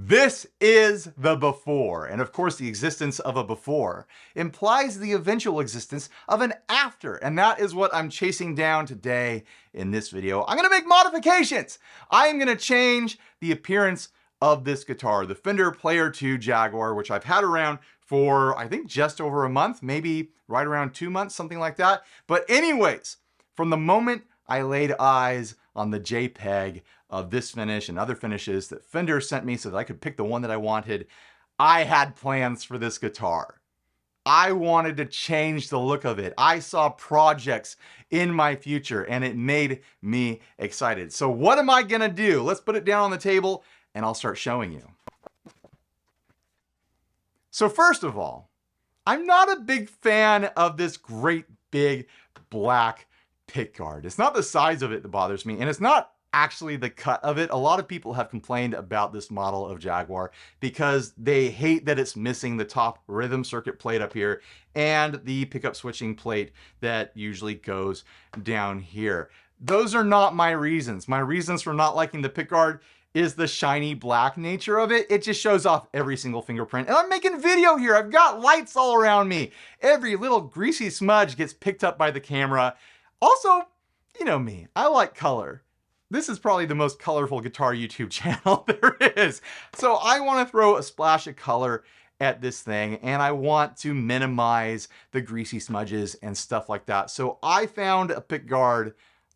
This is the before, and of course the existence of a before implies the eventual existence of an after, and that is what I'm chasing down today in this video. I'm gonna make modifications. I am gonna change the appearance of this guitar, the Fender Player II Jaguar, which I've had around for I think just over a month, maybe right around 2 months, something like that. But anyways, from the moment I laid eyes on the JPEG of this finish and other finishes that Fender sent me so that I could pick the one that I wanted, I had plans for this guitar. I wanted to change the look of it. I saw projects in my future and it made me excited. So what am I gonna do? Let's put it down on the table and I'll start showing you. So first of all, I'm not a big fan of this great big black pickguard. It's not the size of it that bothers me, and it's not actually the cut of it. A lot of people have complained about this model of Jaguar because they hate that it's missing the top rhythm circuit plate up here and the pickup switching plate that usually goes down here. Those are not my reasons. My reasons for not liking the pickguard is the shiny black nature of it. It just shows off every single fingerprint. And I'm making video here. I've got lights all around me. Every little greasy smudge gets picked up by the camera. Also, you know me, I like color. This is probably the most colorful guitar YouTube channel there is. So I want to throw a splash of color at this thing, and I want to minimize the greasy smudges and stuff like that. So I found a pickguard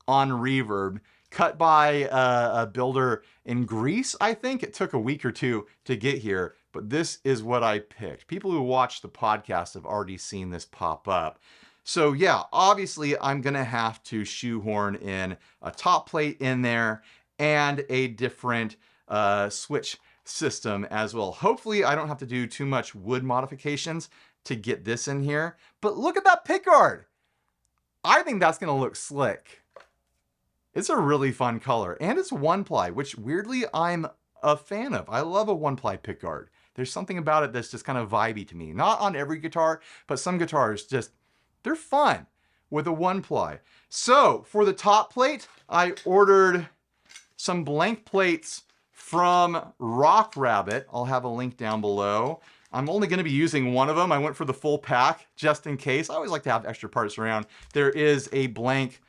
on Reverb, cut by a builder in Greece, I think. It took a week or two to get here, but this is what I picked. People who watch the podcast have already seen this pop up. So yeah, obviously I'm gonna have to shoehorn in a top plate in there and a different switch system as well. Hopefully I don't have to do too much wood modifications to get this in here, but look at that pickguard. I think that's gonna look slick. It's a really fun color, and it's one ply, which weirdly I'm a fan of. I love a one ply pickguard. There's something about it that's just kind of vibey to me. Not on every guitar, but some guitars just, they're fun with a one ply. So for the top plate, I ordered some blank plates from Rock Rabbit. I'll have a link down below. I'm only gonna be using one of them. I went for the full pack just in case. I always like to have extra parts around. There is a blank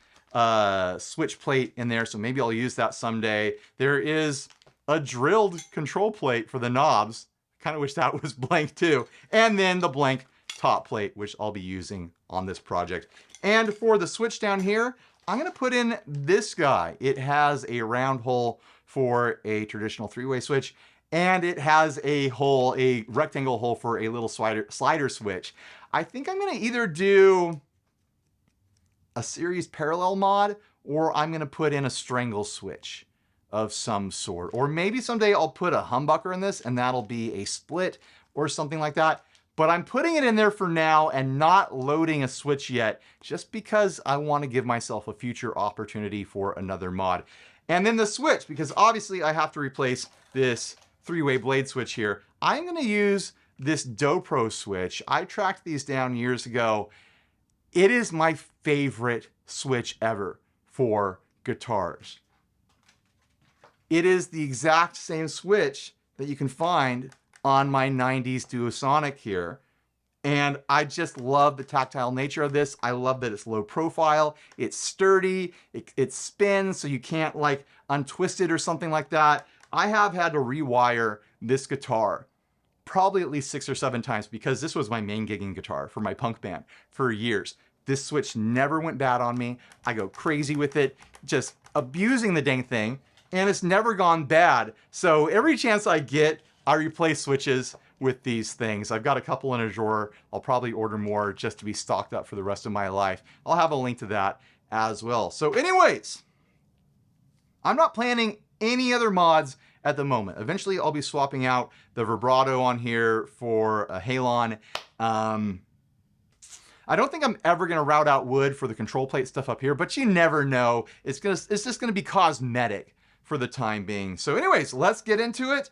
switch plate in there, so maybe I'll use that someday. There is a drilled control plate for the knobs. Kind of wish that was blank too. And then the blank top plate, which I'll be using on this project. And for the switch down here, I'm gonna put in this guy. It has a round hole for a traditional three-way switch, and it has a hole, a rectangle hole for a little slider switch. I think I'm gonna either do a series parallel mod, or I'm gonna put in a strangle switch of some sort. Or maybe someday I'll put a humbucker in this and that'll be a split or something like that. But I'm putting it in there for now and not loading a switch yet, just because I want to give myself a future opportunity for another mod. And then the switch, because obviously I have to replace this three-way blade switch here. I'm gonna use this Dobro switch. I tracked these down years ago. It is my favorite switch ever for guitars. It is the exact same switch that you can find on my 90s Duosonic here. And I just love the tactile nature of this. I love that it's low profile, it's sturdy, it spins so you can't like untwist it or something like that. I have had to rewire this guitar probably at least 6 or 7 times because this was my main gigging guitar for my punk band for years. This switch never went bad on me. I go crazy with it, just abusing the dang thing, and it's never gone bad. So every chance I get, I replace switches with these things. I've got a couple in a drawer. I'll probably order more just to be stocked up for the rest of my life. I'll have a link to that as well. So anyways, I'm not planning any other mods at the moment. Eventually I'll be swapping out the vibrato on here for a halon. I don't think I'm ever gonna route out wood for the control plate stuff up here, but you never know. It's just gonna be cosmetic for the time being. So anyways, let's get into it.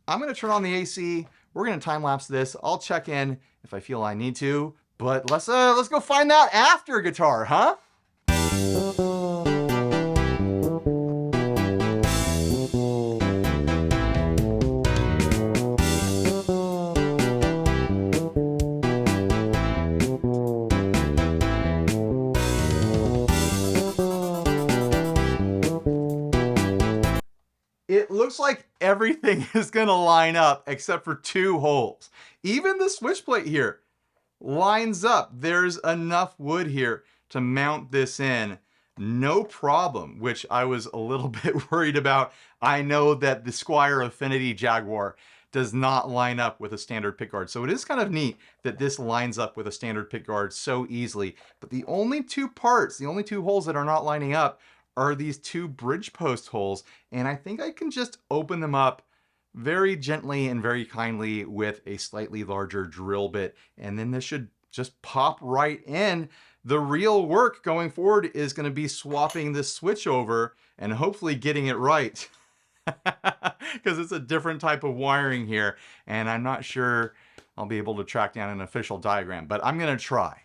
I'm gonna turn on the AC. We're gonna time lapse this. I'll check in if I feel I need to, but let's go find that after guitar, huh? it looks like everything is gonna line up except for 2 holes. Even the switch plate here lines up. There's enough wood here to mount this in, no problem, which I was a little bit worried about. I know that the Squier Affinity Jaguar does not line up with a standard pickguard. So it is kind of neat that this lines up with a standard pickguard so easily. But the only 2 parts, the only 2 holes that are not lining up are these 2 bridge post holes. And I think I can just open them up very gently and very kindly with a slightly larger drill bit. And then this should just pop right in. The real work going forward is going to be swapping this switch over and hopefully getting it right. Because it's a different type of wiring here, and I'm not sure I'll be able to track down an official diagram, but I'm going to try.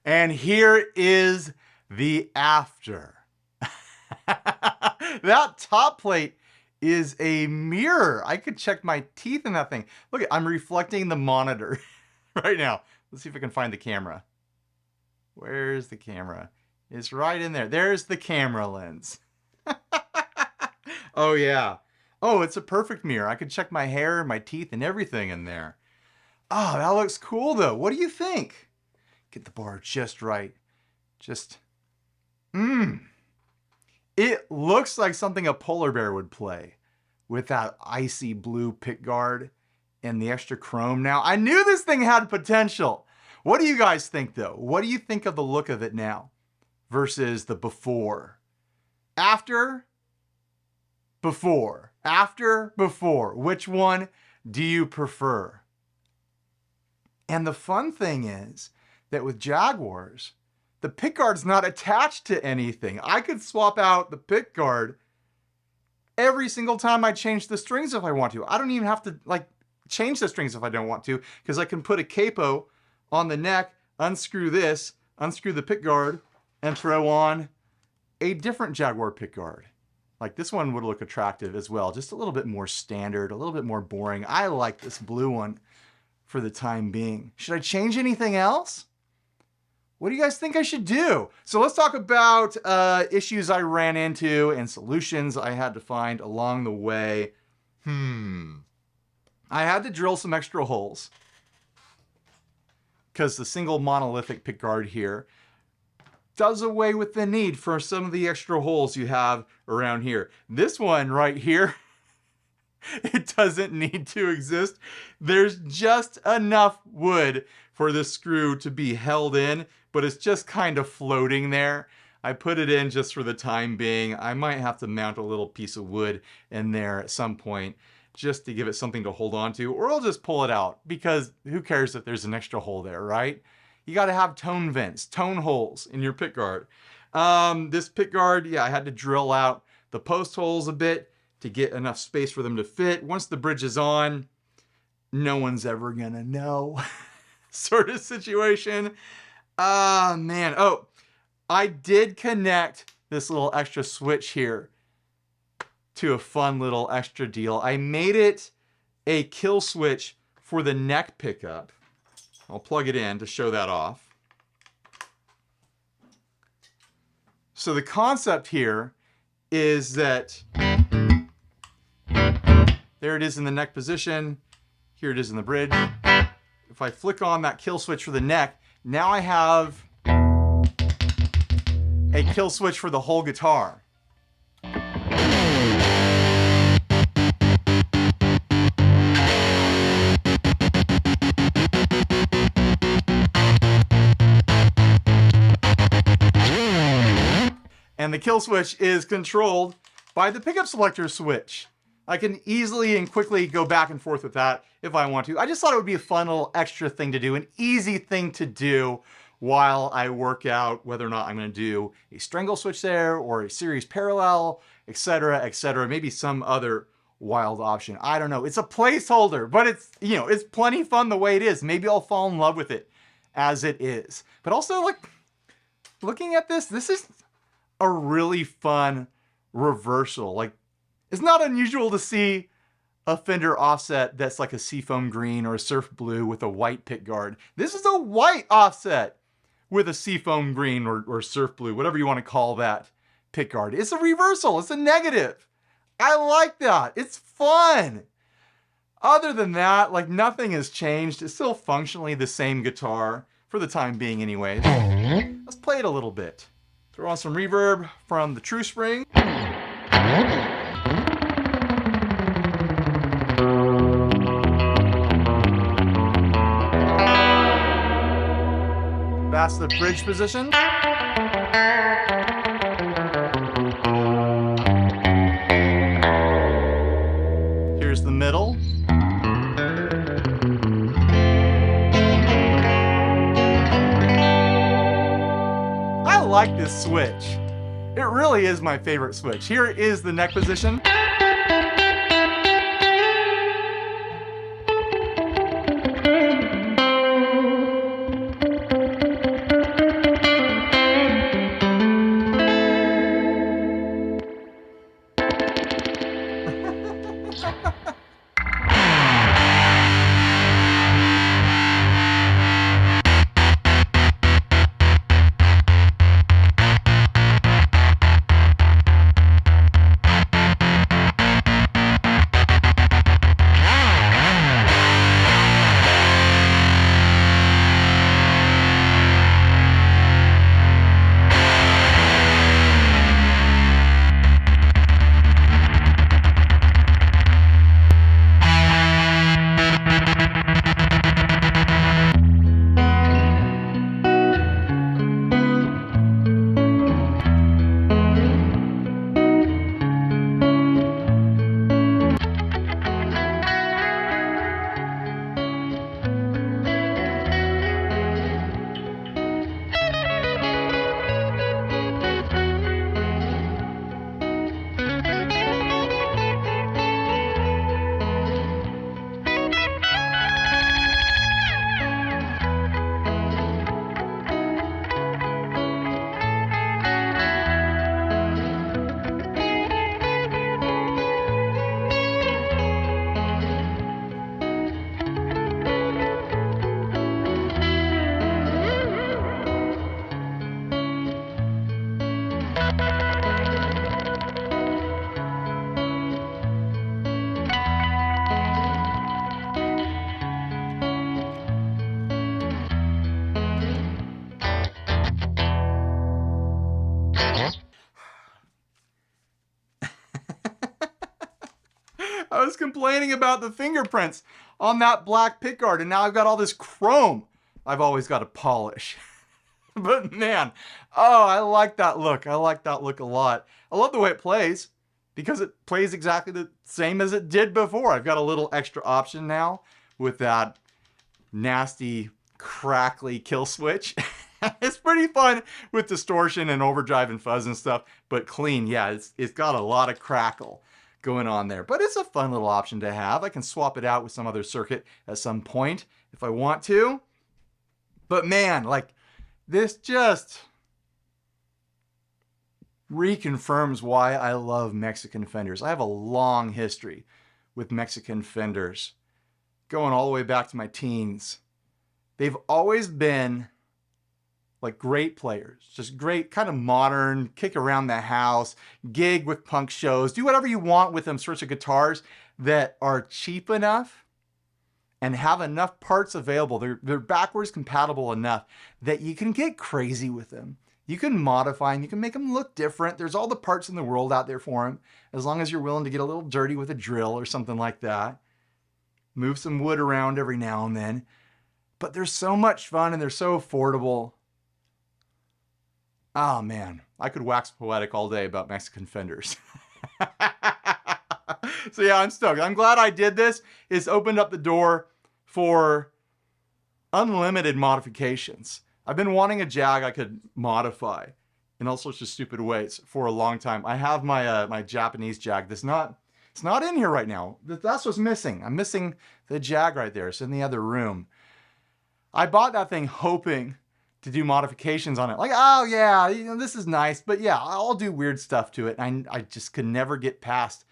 And here is the after. That top plate is a mirror. I could check my teeth in that thing. Look, I'm reflecting the monitor right now. Let's see if I can find the camera. Where's the camera? It's right in there. There's the camera lens. Oh yeah. Oh, it's a perfect mirror. I could check my hair, my teeth, and everything in there. Oh, that looks cool though. What do you think? Get the bar just right. Just, It looks like something a polar bear would play with that icy blue pickguard and the extra chrome. Now, I knew this thing had potential. What do you guys think though? What do you think of the look of it now versus the before? After, before, after, before. Which one do you prefer? And the fun thing is that with Jaguars, the pickguard's not attached to anything. I could swap out the pickguard every single time I change the strings if I want to. I don't even have to change the strings if I don't want to, because I can put a capo on the neck, unscrew this, unscrew the pickguard, and throw on a different Jaguar pickguard. Like this one would look attractive as well, just a little bit more standard, a little bit more boring. I like this blue one for the time being. Should I change anything else? What do you guys think I should do? So let's talk about issues I ran into and solutions I had to find along the way. I had to drill some extra holes because the single monolithic pickguard here does away with the need for some of the extra holes you have around here. This one right here, it doesn't need to exist. There's just enough wood for the screw to be held in, but it's just kind of floating there. I put it in just for the time being. I might have to mount a little piece of wood in there at some point just to give it something to hold on to, or I'll just pull it out because who cares if there's an extra hole there, right? You got to have tone vents, tone holes in your pickguard. This pickguard, yeah, I had to drill out the post holes a bit to get enough space for them to fit. Once the bridge is on, no one's ever gonna know sort of situation. Man. Oh, I did connect this little extra switch here to a fun little extra deal. I made it a kill switch for the neck pickup. I'll plug it in to show that off. So the concept here is that There it is in the neck position. Here it is in the bridge. If I flick on that kill switch for the neck, now I have a kill switch for the whole guitar. And the kill switch is controlled by the pickup selector switch. I can easily and quickly go back and forth with that if I want to. I just thought it would be a fun little extra thing to do, an easy thing to do while I work out whether or not I'm going to do a strangle switch there or a series parallel, etc., maybe some other wild option. I don't know. It's a placeholder, but it's, you know, it's plenty fun the way it is. Maybe I'll fall in love with it as it is. But also, like, looking at this is a really fun reversal. Like, it's not unusual to see a Fender offset that's like a seafoam green or a surf blue with a white pickguard. This is a white offset with a seafoam green or surf blue, whatever you want to call that pickguard. It's a reversal. It's a negative. I like that. It's fun. Other than that, like, nothing has changed. It's still functionally the same guitar for the time being anyways. Let's play it a little bit. Throw on some reverb from the True Spring. That's the bridge position. Here's the middle. I like this switch. It really is my favorite switch. Here is the neck position. I was complaining about the fingerprints on that black pickguard, and now I've got all this chrome I've always got to polish. But man, oh, I like that look. I like that look a lot. I love the way it plays because it plays exactly the same as it did before. I've got a little extra option now with that nasty, crackly kill switch. It's pretty fun with distortion and overdrive and fuzz and stuff, but clean, yeah, it's got a lot of crackle going on there. But it's a fun little option to have. I can swap it out with some other circuit at some point if I want to. But man, like, this just reconfirms why I love Mexican Fenders. I have a long history with Mexican Fenders, going all the way back to my teens. They've always been like great players, just great kind of modern, kick around the house, gig with punk shows, do whatever you want with them sorts of guitars that are cheap enough and have enough parts available. They're backwards compatible enough that you can get crazy with them. You can modify them. You can make them look different. There's all the parts in the world out there for them, as long as you're willing to get a little dirty with a drill or something like that. Move some wood around every now and then. But they're so much fun and they're so affordable. Oh man, I could wax poetic all day about Mexican Fenders. So yeah, I'm stoked. I'm glad I did this. It's opened up the door for unlimited modifications. I've been wanting a Jag I could modify in all sorts of stupid ways for a long time. I have my my Japanese Jag. It's not in here right now. That's what's missing. I'm missing the Jag right there. It's in the other room. I bought that thing hoping to do modifications on it. Like, oh yeah, you know, this is nice, but yeah, I'll do weird stuff to it. I just could never get past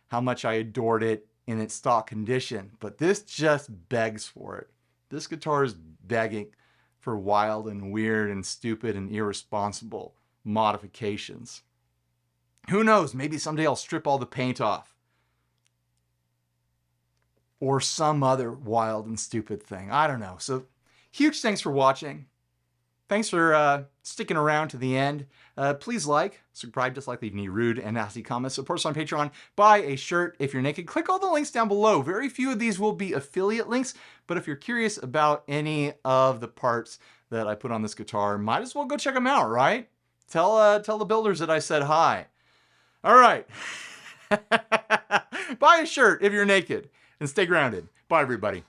how much I adored it in its stock condition. But this just begs for it. This guitar is begging for wild and weird and stupid and irresponsible modifications. Who knows? Maybe someday I'll strip all the paint off. Or some other wild and stupid thing. I don't know. So huge thanks for watching. Thanks for sticking around to the end. Please like, subscribe, dislike, leave any rude and nasty comments. Support us on Patreon. Buy a shirt if you're naked. Click all the links down below. Very few of these will be affiliate links, but if you're curious about any of the parts that I put on this guitar, might as well go check them out, right? Tell the builders that I said hi. All right. Buy a shirt if you're naked and stay grounded. Bye, everybody.